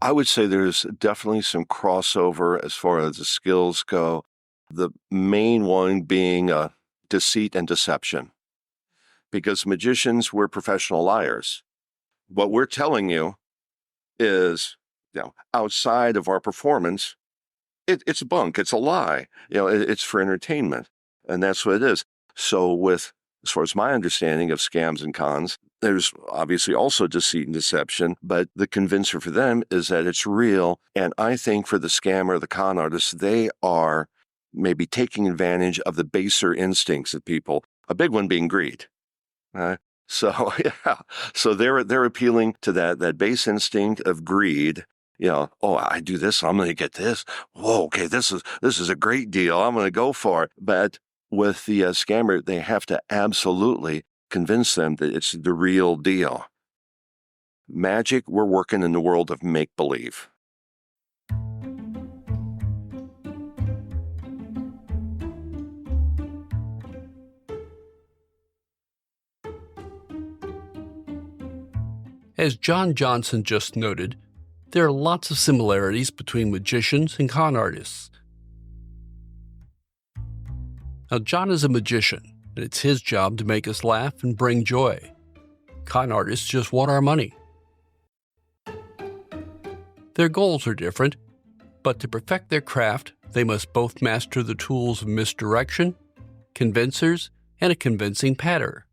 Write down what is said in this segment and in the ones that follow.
I would say there's definitely some crossover as far as the skills go. The main one being deceit and deception, because magicians, we're professional liars. What we're telling you is, outside of our performance, it's bunk, it's a lie. It's for entertainment, and that's what it is. So as far as my understanding of scams and cons, there's obviously also deceit and deception, but the convincer for them is that it's real. And I think for the scammer, the con artist, they are maybe taking advantage of the baser instincts of people, a big one being greed. So, yeah. So they're appealing to that base instinct of greed. Oh, I do this, I'm going to get this. Whoa, okay, this is a great deal. I'm going to go for it. But with the scammer, they have to absolutely convince them that it's the real deal. Magic, we're working in the world of make-believe. As John Johnson just noted, there are lots of similarities between magicians and con artists. Now, John is a magician, and it's his job to make us laugh and bring joy. Con artists just want our money. Their goals are different, but to perfect their craft, they must both master the tools of misdirection, convincers, and a convincing patter.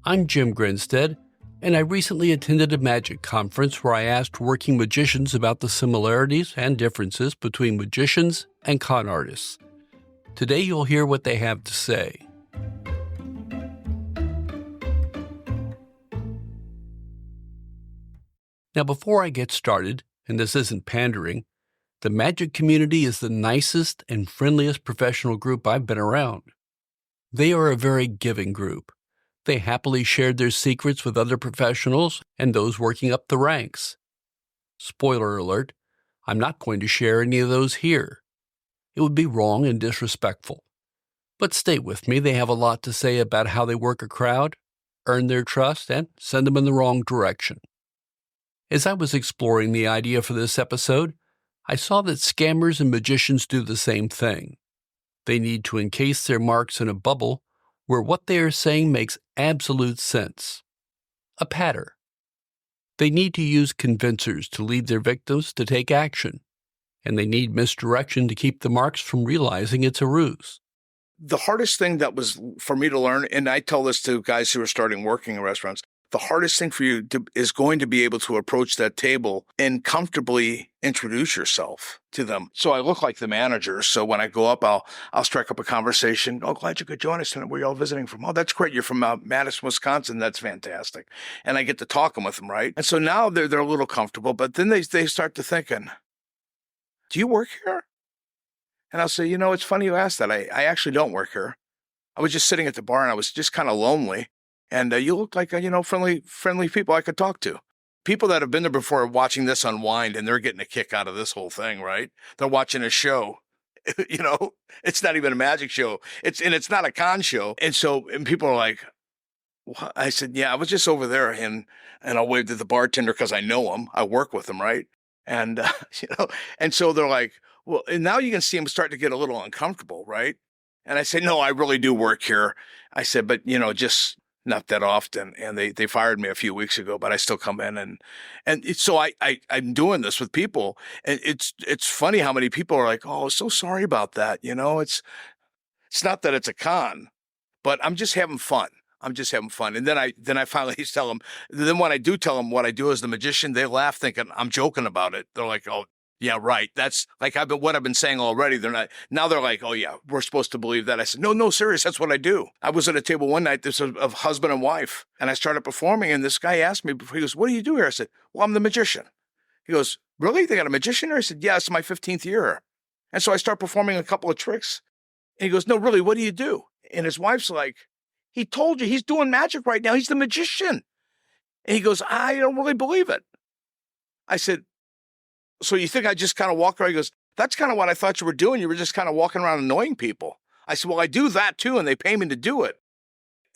I'm Jim Grinstead, and I recently attended a magic conference where I asked working magicians about the similarities and differences between magicians and con artists. Today you'll hear what they have to say. Now, before I get started, and this isn't pandering, the magic community is the nicest and friendliest professional group I've been around. They are a very giving group. They happily shared their secrets with other professionals and those working up the ranks. Spoiler alert, I'm not going to share any of those here. It would be wrong and disrespectful. But stay with me, they have a lot to say about how they work a crowd, earn their trust, and send them in the wrong direction. As I was exploring the idea for this episode, I saw that scammers and magicians do the same thing. They need to encase their marks in a bubble where what they are saying makes absolute sense. A patter. They need to use convincers to lead their victims to take action, and they need misdirection to keep the marks from realizing it's a ruse. The hardest thing that was for me to learn, and I tell this to guys who are starting working in restaurants, the hardest thing for you is going to be able to approach that table and comfortably introduce yourself to them. So I look like the manager. So when I go up, I'll strike up a conversation. Oh, glad you could join us tonight. Where you all visiting from? Oh, that's great. You're from Madison, Wisconsin. That's fantastic. And I get to talking with them, right? And so now they're a little comfortable, but then they start to thinking, do you work here? And I'll say, it's funny you asked that. I actually don't work here. I was just sitting at the bar and I was just kind of lonely. And you look like, friendly people I could talk to. People that have been there before are watching this unwind and they're getting a kick out of this whole thing, right? They're watching a show. It's not even a magic show. It's not a con show. And people are like, what? I said, yeah, I was just over there and I'll wave to the bartender because I know him. I work with him, right? And, and so they're like, well, and now you can see them start to get a little uncomfortable, right? And I said, no, I really do work here. I said, but, just not that often. And they fired me a few weeks ago, but I still come in. So I'm doing this with people. And it's funny how many people are like, oh, so sorry about that. It's not that it's a con, but I'm just having fun. And then I finally tell them, then when I do tell them what I do as the magician, they laugh thinking I'm joking about it. They're like, oh, yeah, right. That's like what I've been saying already. Now they're like, oh yeah, we're supposed to believe that. I said, no, serious. That's what I do. I was at a table one night, this was of husband and wife, and I started performing. And this guy asked me before, he goes, what do you do here? I said, well, I'm the magician. He goes, really? They got a magician here? I said, yeah, it's my 15th year. And so I start performing a couple of tricks. And he goes, no, really, what do you do? And his wife's like, he told you he's doing magic right now. He's the magician. And he goes, I don't really believe it. I said, so you think I just kind of walk around? He goes, that's kind of what I thought you were doing. You were just kind of walking around annoying people. I said, well, I do that too, and they pay me to do it.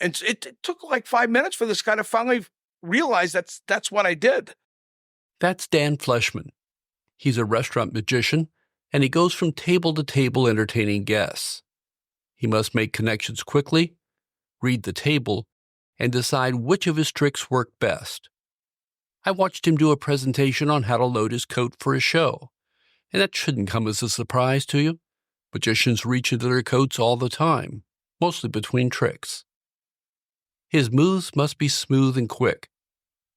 And it took like 5 minutes for this guy to finally realize that's what I did. That's Dan Fleshman. He's a restaurant magician, and he goes from table to table entertaining guests. He must make connections quickly, read the table, and decide which of his tricks work best. I watched him do a presentation on how to load his coat for a show, and that shouldn't come as a surprise to you. Magicians reach into their coats all the time, mostly between tricks. His moves must be smooth and quick.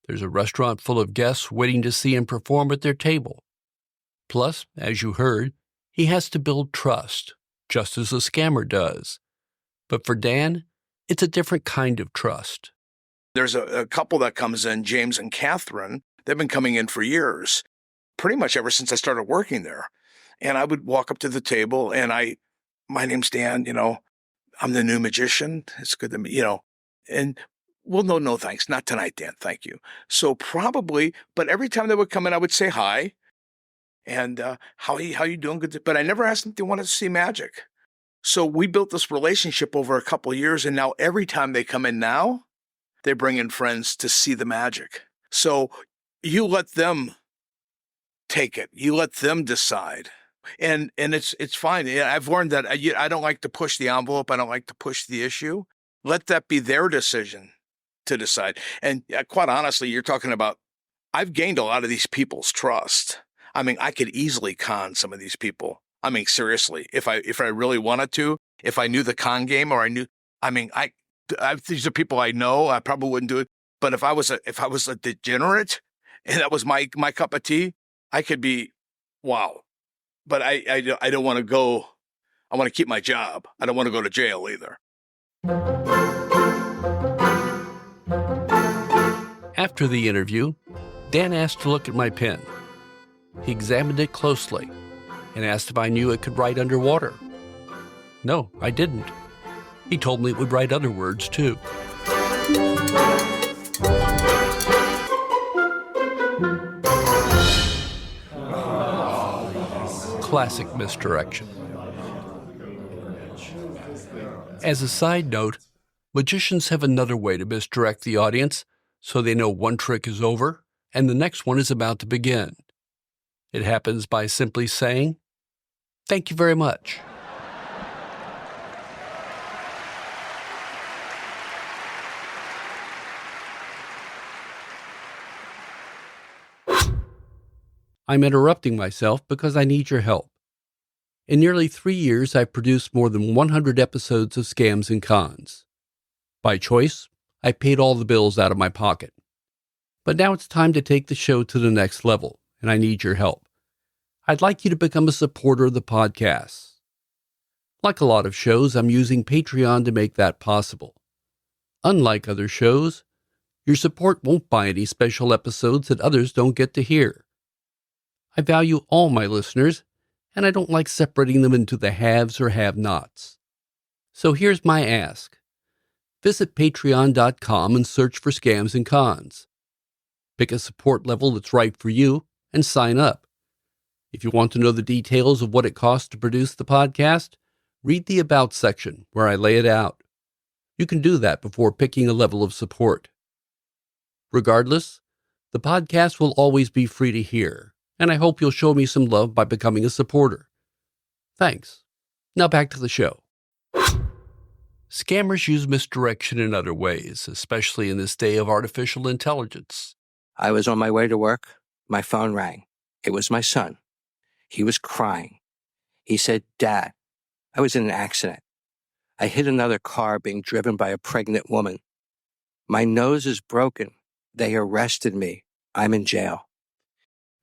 There's a restaurant full of guests waiting to see him perform at their table. Plus, as you heard, he has to build trust, just as a scammer does. But for Dan, it's a different kind of trust. There's a couple that comes in, James and Catherine. They've been coming in for years, pretty much ever since I started working there. And I would walk up to the table and my name's Dan, I'm the new magician. It's good to meet, and well, no, thanks. Not tonight, Dan. Thank you. So probably, but every time they would come in, I would say hi. And how you doing? Good. But I never asked them if they wanted to see magic. So we built this relationship over a couple of years. And now every time they come in now, they bring in friends to see the magic. So you let them take it. You let them decide. And it's fine. I've learned that I don't like to push the envelope. I don't like to push the issue. Let that be their decision to decide. And quite honestly, you're talking about, I've gained a lot of these people's trust. I mean, I could easily con some of these people. I mean, seriously, if I really wanted to, if I knew the con game or these are people I know, I probably wouldn't do it. But if I was a degenerate and that was my cup of tea, I could be, wow. But I don't want to go. I want to keep my job. I don't want to go to jail either. After the interview, Dan asked to look at my pen. He examined it closely and asked if I knew it could write underwater. No, I didn't. He told me it would write other words, too. Classic misdirection. As a side note, magicians have another way to misdirect the audience so they know one trick is over and the next one is about to begin. It happens by simply saying, "Thank you very much." I'm interrupting myself because I need your help. In nearly 3 years, I've produced more than 100 episodes of Scams and Cons. By choice, I paid all the bills out of my pocket. But now it's time to take the show to the next level, and I need your help. I'd like you to become a supporter of the podcast. Like a lot of shows, I'm using Patreon to make that possible. Unlike other shows, your support won't buy any special episodes that others don't get to hear. I value all my listeners, and I don't like separating them into the haves or have-nots. So here's my ask. Visit patreon.com and search for Scams and Cons. Pick a support level that's right for you and sign up. If you want to know the details of what it costs to produce the podcast, read the About section where I lay it out. You can do that before picking a level of support. Regardless, the podcast will always be free to hear, and I hope you'll show me some love by becoming a supporter. Thanks. Now back to the show. Scammers use misdirection in other ways, especially in this day of artificial intelligence. I was on my way to work. My phone rang. It was my son. He was crying. He said, "Dad, I was in an accident. I hit another car being driven by a pregnant woman. My nose is broken. They arrested me. I'm in jail.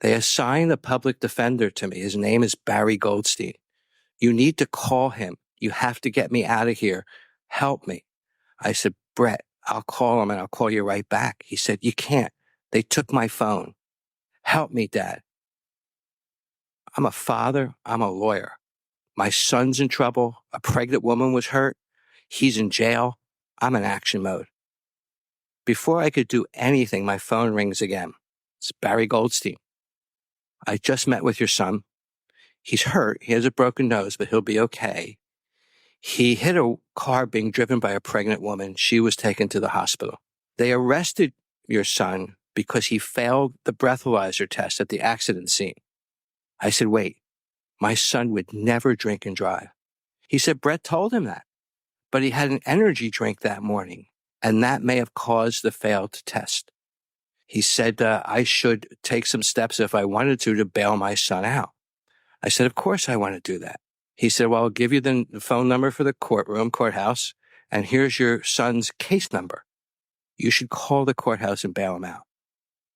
They assigned a public defender to me. His name is Barry Goldstein. You need to call him. You have to get me out of here. Help me." I said, "Brett, I'll call him and I'll call you right back." He said, "You can't. They took my phone. Help me, Dad." I'm a father. I'm a lawyer. My son's in trouble. A pregnant woman was hurt. He's in jail. I'm in action mode. Before I could do anything, my phone rings again. It's Barry Goldstein. "I just met with your son. He's hurt. He has a broken nose, but he'll be okay. He hit a car being driven by a pregnant woman. She was taken to the hospital. They arrested your son because he failed the breathalyzer test at the accident scene. I said, wait, my son would never drink and drive. He said, Brett told him that, but he had an energy drink that morning, and that may have caused the failed test. He said I should take some steps if I wanted to bail my son out. I said, of course I want to do that. He said, well, I'll give you the phone number for the courthouse, and here's your son's case number. You should call the courthouse and bail him out.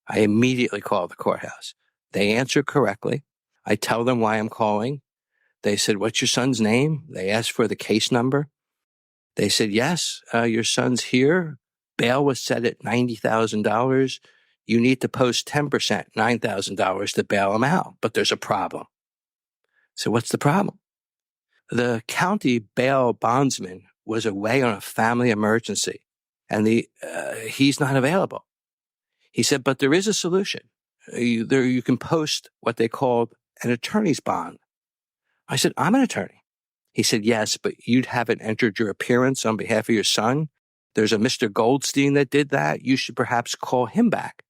I immediately called the courthouse. They answered correctly. I tell them why I'm calling. They said, what's your son's name? They asked for the case number. They said, yes, your son's here. Bail was set at $90,000. You need to post 10%, $9,000 to bail him out, but there's a problem. So what's the problem? The county bail bondsman was away on a family emergency, and he's not available. He said, but there is a solution. You can post what they called an attorney's bond. I said, I'm an attorney. He said, yes, but you'd haven't entered your appearance on behalf of your son. There's a Mr. Goldstein that did that. You should perhaps call him back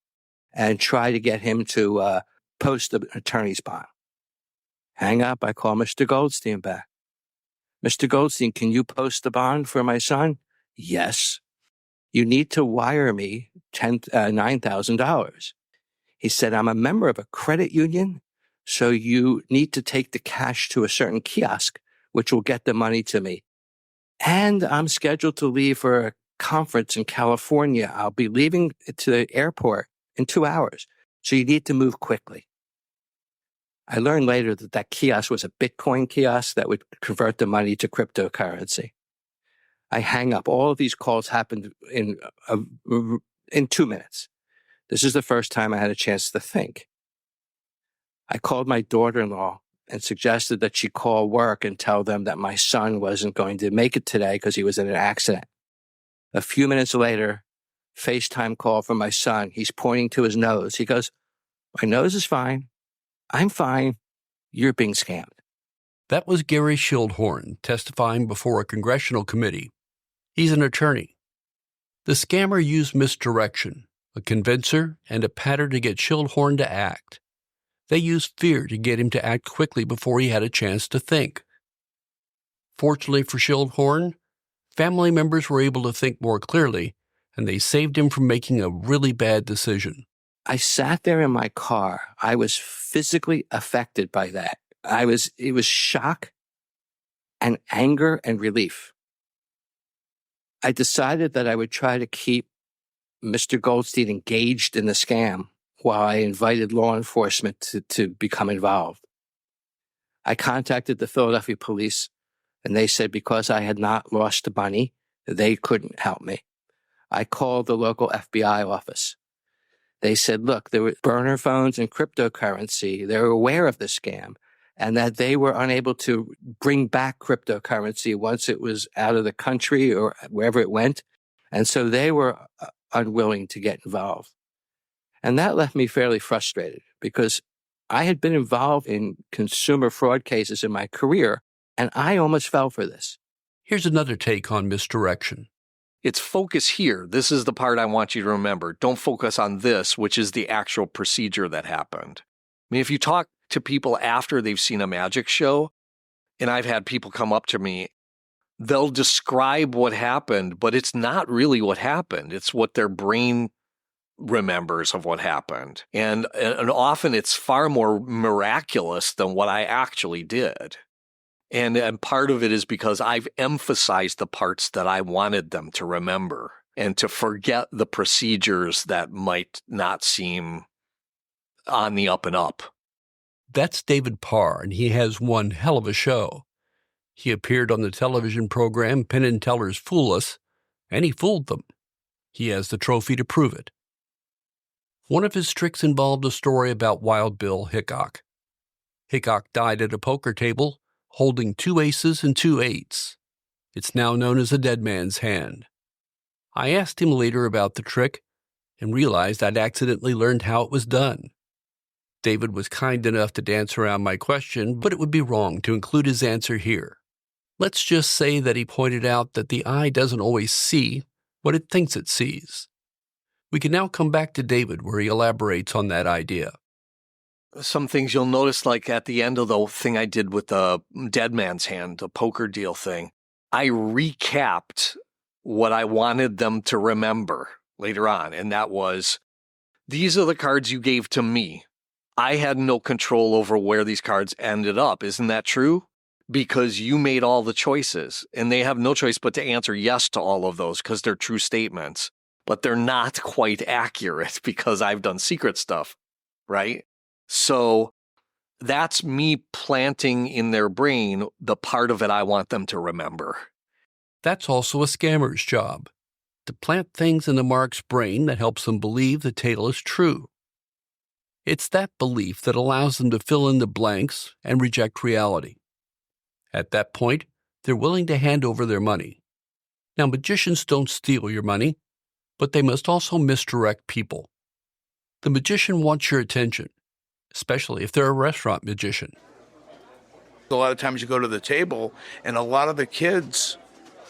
and try to get him to post the attorney's bond. Hang up. I call Mr. Goldstein back. Mr. Goldstein, can you post the bond for my son? Yes. You need to wire me $9,000. He said, I'm a member of a credit union, so you need to take the cash to a certain kiosk, which will get the money to me. And I'm scheduled to leave for a conference in California. I'll be leaving to the airport in 2 hours, so you need to move quickly. I learned later that kiosk was a Bitcoin kiosk that would convert the money to cryptocurrency. I hang up. All of these calls happened in 2 minutes. This is the first time I had a chance to think. I called my daughter-in-law and suggested that she call work and tell them that my son wasn't going to make it today because he was in an accident. A few minutes later, FaceTime call from my son. He's pointing to his nose. He goes, my nose is fine. I'm fine. You're being scammed. That was Gary Schildhorn testifying before a congressional committee. He's an attorney. The scammer used misdirection, a convincer, and a pattern to get Schildhorn to act. They used fear to get him to act quickly before he had a chance to think. Fortunately for Schildhorn, family members were able to think more clearly, and they saved him from making a really bad decision. I sat there in my car. I was physically affected by that. It was shock and anger and relief. I decided that I would try to keep Mr. Goldstein engaged in the scam while I invited law enforcement to become involved. I contacted the Philadelphia police, and they said because I had not lost the money, they couldn't help me. I called the local FBI office. They said, look, there were burner phones and cryptocurrency. They were aware of the scam and that they were unable to bring back cryptocurrency once it was out of the country or wherever it went. And so they were unwilling to get involved. And that left me fairly frustrated because I had been involved in consumer fraud cases in my career, and I almost fell for this. Here's another take on misdirection. It's focus here. This is the part I want you to remember. Don't focus on this, which is the actual procedure that happened. I mean, if you talk to people after they've seen a magic show, and I've had people come up to me, they'll describe what happened, but it's not really what happened. It's what their brain remembers of what happened. And often it's far more miraculous than what I actually did. And part of it is because I've emphasized the parts that I wanted them to remember and to forget the procedures that might not seem on the up and up. That's David Parr, and he has one hell of a show. He appeared on the television program Penn and Teller's Fool Us, and he fooled them. He has the trophy to prove it. One of his tricks involved a story about Wild Bill Hickok. Hickok died at a poker table holding 2 aces and 2 eights. It's now known as a dead man's hand. I asked him later about the trick and realized I'd accidentally learned how it was done. David was kind enough to dance around my question, but it would be wrong to include his answer here. Let's just say that he pointed out that the eye doesn't always see what it thinks it sees. We can now come back to David, where he elaborates on that idea. Some things you'll notice, like at the end of the thing I did with the Dead Man's Hand, the poker deal thing, I recapped what I wanted them to remember later on. And that was, these are the cards you gave to me. I had no control over where these cards ended up. Isn't that true? Because you made all the choices, and they have no choice but to answer yes to all of those because they're true statements. But they're not quite accurate because I've done secret stuff, right? So that's me planting in their brain the part of it I want them to remember. That's also a scammer's job, to plant things in the mark's brain that helps them believe the tale is true. It's that belief that allows them to fill in the blanks and reject reality. At that point, they're willing to hand over their money. Now, magicians don't steal your money, but they must also misdirect people. The magician wants your attention, especially if they're a restaurant magician. A lot of times you go to the table, and a lot of the kids,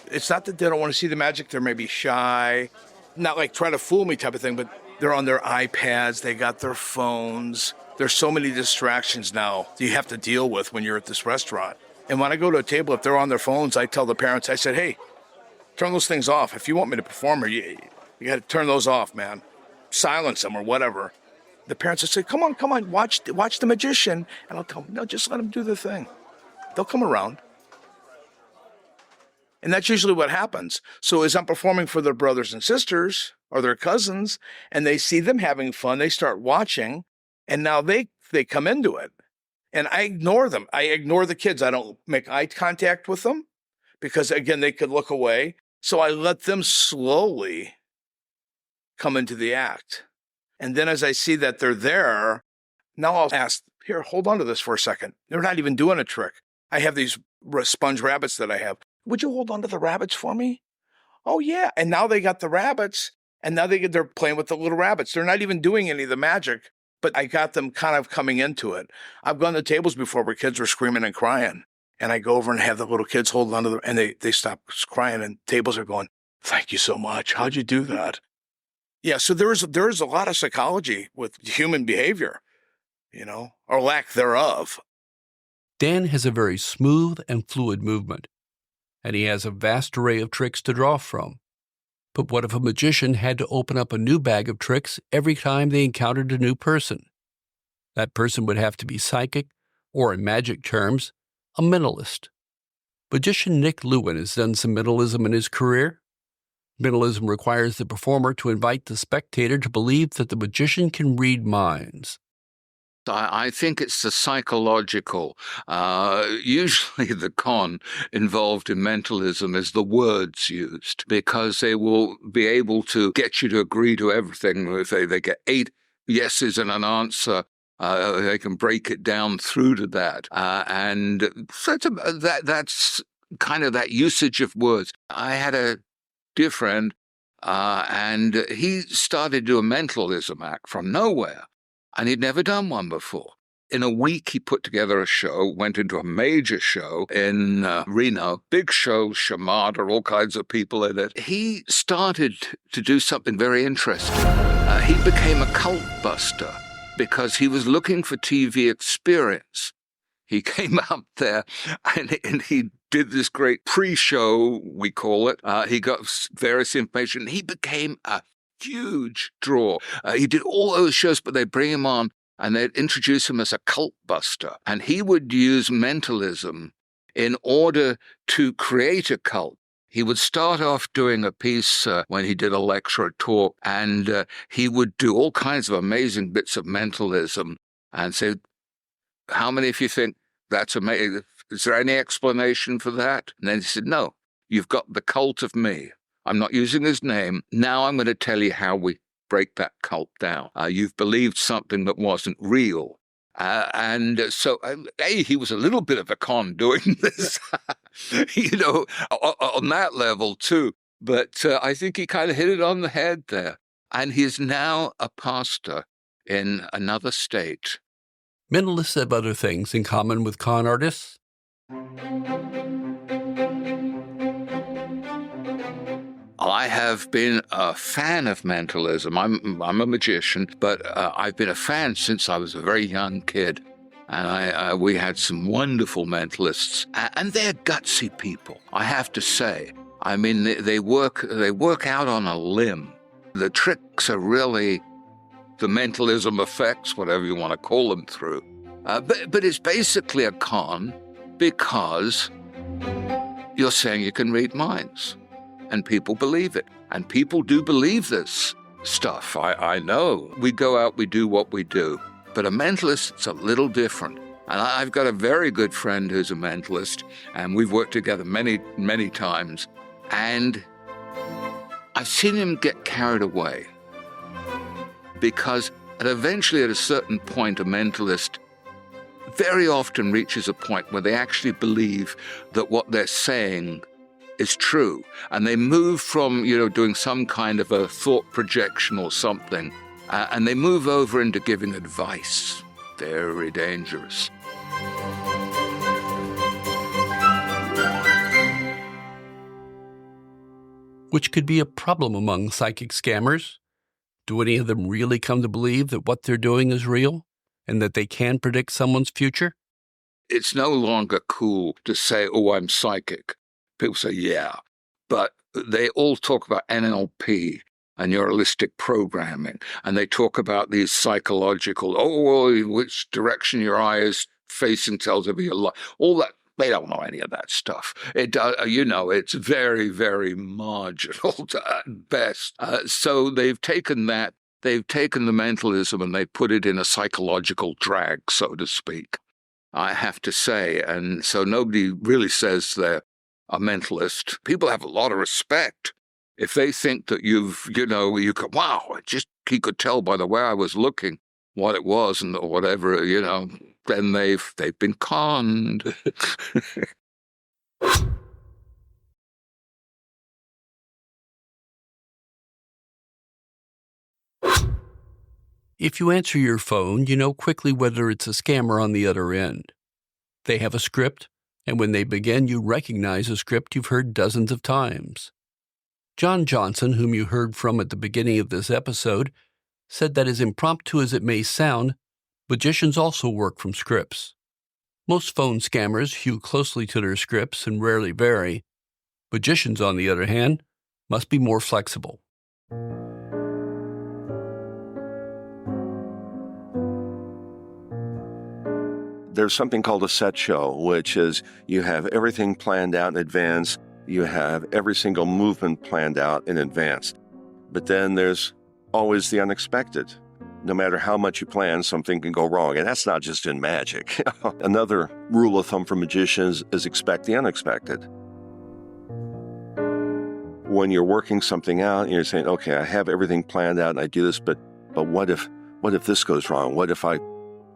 it's not that they don't want to see the magic, they're maybe shy, not like try to fool me type of thing, but they're on their iPads, they got their phones. There's so many distractions now that you have to deal with when you're at this restaurant. And when I go to a table, if they're on their phones, I tell the parents, I said, hey, turn those things off. If you want me to perform, you got to turn those off, man. Silence them or whatever. The parents will say, come on, watch the magician. And I'll tell them, no, just let them do the thing. They'll come around. And that's usually what happens. So as I'm performing for their brothers and sisters or their cousins, and they see them having fun, they start watching, and now they come into it. And I ignore them. I ignore the kids. I don't make eye contact with them because, again, they could look away. So I let them slowly come into the act. And then as I see that they're there, now I'll ask, here, hold on to this for a second. They're not even doing a trick. I have these sponge rabbits that I have. Would you hold on to the rabbits for me? Oh, yeah. And now they got the rabbits, and now they're playing with the little rabbits. They're not even doing any of the magic, but I got them kind of coming into it. I've gone to tables before where kids were screaming and crying, and I go over and have the little kids hold on to them, and they stop crying, and tables are going, thank you so much. How'd you do that? Yeah, so there is a lot of psychology with human behavior, or lack thereof. Dan has a very smooth and fluid movement, and he has a vast array of tricks to draw from. But what if a magician had to open up a new bag of tricks every time they encountered a new person? That person would have to be psychic, or in magic terms, a mentalist. Magician Nick Lewin has done some mentalism in his career. Mentalism requires the performer to invite the spectator to believe that the magician can read minds. I think it's the psychological. Usually the con involved in mentalism is the words used, because they will be able to get you to agree to everything. If they get 8 yeses and an answer, they can break it down through to that. And so that's kind of that usage of words. I had a dear friend, and he started to do a mentalism act from nowhere. And he'd never done one before. In a week, he put together a show, went into a major show in Reno, big show, Shamada, all kinds of people in it. He started to do something very interesting. He became a cult buster because he was looking for TV experience. He came up there and he did this great pre-show, we call it. He got various information. He became a huge draw. He did all those shows, but they'd bring him on and they'd introduce him as a cult buster. And he would use mentalism in order to create a cult. He would start off doing a piece when he did a lecture or talk, and he would do all kinds of amazing bits of mentalism and say, how many of you think that's amazing? Is there any explanation for that? And then he said, no, you've got the cult of me. I'm not using his name. Now I'm going to tell you how we break that cult down. You've believed something that wasn't real. And so, he was a little bit of a con doing this, on that level too. But I think he kind of hit it on the head there. And he is now a pastor in another state. Mentalists have other things in common with con artists. I have been a fan of mentalism. I'm a magician, but I've been a fan since I was a very young kid. And we had some wonderful mentalists, and they're gutsy people, I have to say. I mean, they work out on a limb. The tricks are really the mentalism effects, whatever you want to call them, through. But it's basically a con because you're saying you can read minds, and people believe it. And people do believe this stuff. I know. We go out, we do what we do. But a mentalist, it's a little different. And I've got a very good friend who's a mentalist, and we've worked together many, many times. And I've seen him get carried away. Because eventually, at a certain point, a mentalist very often reaches a point where they actually believe that what they're saying is true. And they move from, doing some kind of a thought projection or something, and they move over into giving advice. Very dangerous. Which could be a problem among psychic scammers. Do any of them really come to believe that what they're doing is real and that they can predict someone's future? It's no longer cool to say, oh, I'm psychic. People say, yeah. But they all talk about NLP and neuralistic programming, and they talk about these psychological, which direction your eye is facing tells of your life. All that, they don't know any of that stuff. It's very, very marginal at best. So they've taken the mentalism and they put it in a psychological drag, so to speak, I have to say. And so nobody really says they're a mentalist. People have a lot of respect. If they think that you could, wow, he could tell by the way I was looking what it was and whatever, then they've been conned. If you answer your phone, you know quickly whether it's a scammer on the other end. They have a script, and when they begin, you recognize a script you've heard dozens of times. John Johnson, whom you heard from at the beginning of this episode, said that as impromptu as it may sound, magicians also work from scripts. Most phone scammers hew closely to their scripts and rarely vary. Magicians, on the other hand, must be more flexible. There's something called a set show, which is you have everything planned out in advance. You have every single movement planned out in advance. But then there's always the unexpected. No matter how much you plan, something can go wrong. And that's not just in magic. Another rule of thumb for magicians is expect the unexpected. When you're working something out and you're saying, okay, I have everything planned out and I do this, but what if this goes wrong? What if I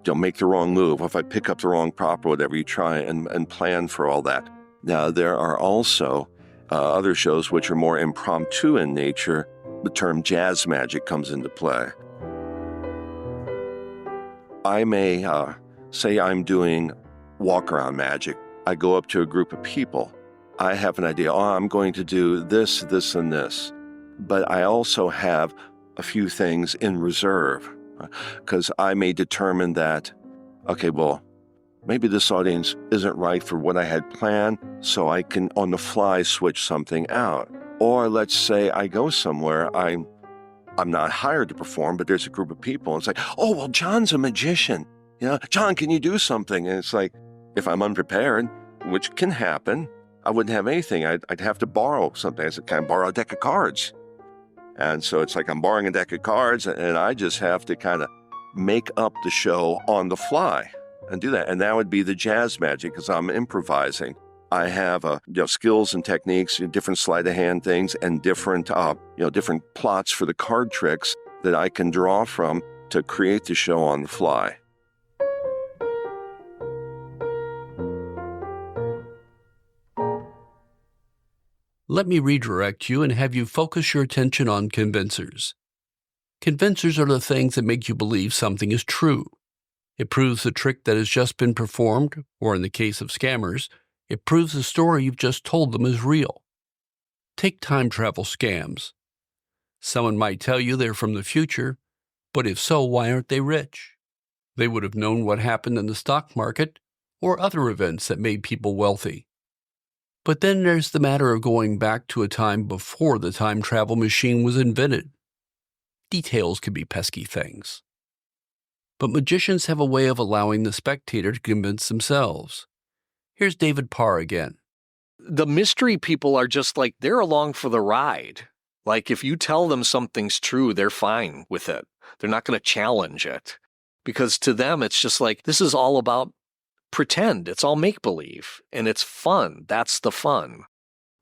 don't make the wrong move? What if I pick up the wrong prop or whatever? You try and plan for all that. Now, there are also other shows which are more impromptu in nature. The term jazz magic comes into play. I may say I'm doing walk-around magic. I go up to a group of people. I have an idea, I'm going to do this, this, and this. But I also have a few things in reserve because I may determine that, okay, well, maybe this audience isn't right for what I had planned, so I can on the fly switch something out. Or let's say I go somewhere, I'm not hired to perform, but there's a group of people, and it's like, oh, well, John's a magician. John, can you do something? And it's like, if I'm unprepared, which can happen, I wouldn't have anything. I'd have to borrow something. I said, can I borrow a deck of cards? And so it's like I'm borrowing a deck of cards, and I just have to kind of make up the show on the fly and do that. And that would be the jazz magic because I'm improvising. I have skills and techniques, different sleight of hand things, and different plots for the card tricks that I can draw from to create the show on the fly. Let me redirect you and have you focus your attention on convincers. Convincers are the things that make you believe something is true. It proves the trick that has just been performed, or in the case of scammers, it proves the story you've just told them is real. Take time travel scams. Someone might tell you they're from the future, but if so, why aren't they rich? They would have known what happened in the stock market or other events that made people wealthy. But then there's the matter of going back to a time before the time travel machine was invented. Details can be pesky things. But magicians have a way of allowing the spectator to convince themselves. Here's David Parr again. The mystery people are just like, they're along for the ride. Like, if you tell them something's true, they're fine with it. They're not going to challenge it. Because to them, it's just like, this is all about pretend. It's all make-believe. And it's fun. That's the fun.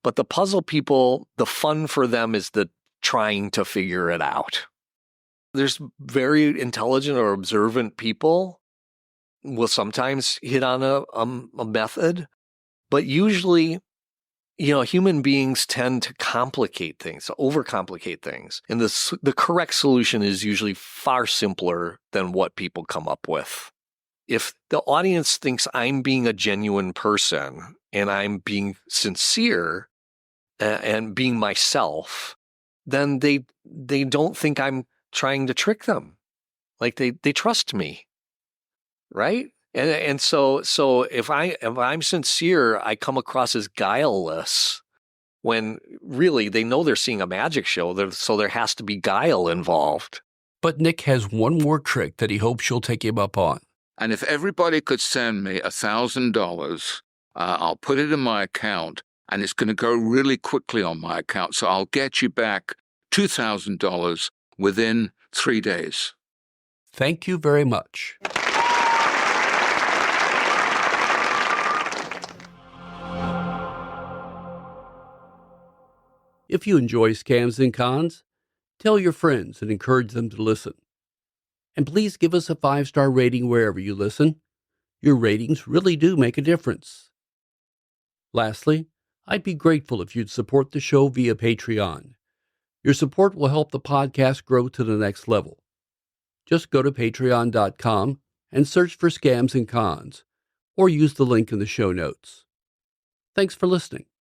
But the puzzle people, the fun for them is the trying to figure it out. There's very intelligent or observant people will sometimes hit on a method. But usually, human beings tend to complicate things, overcomplicate things. And the correct solution is usually far simpler than what people come up with. If the audience thinks I'm being a genuine person and I'm being sincere and being myself, then they don't think I'm trying to trick them. Like they trust me, right? And so if I'm sincere, I come across as guileless when really they know they're seeing a magic show, so there has to be guile involved. But Nick has one more trick that he hopes you'll take him up on. And if everybody could send me $1,000, I'll put it in my account, and it's going to go really quickly on my account. So I'll get you back $2,000 within 3 days. Thank you very much. If you enjoy Scams and Cons, tell your friends and encourage them to listen. And please give us a 5-star rating wherever you listen. Your ratings really do make a difference. Lastly, I'd be grateful if you'd support the show via Patreon. Your support will help the podcast grow to the next level. Just go to patreon.com and search for Scams and Cons, or use the link in the show notes. Thanks for listening.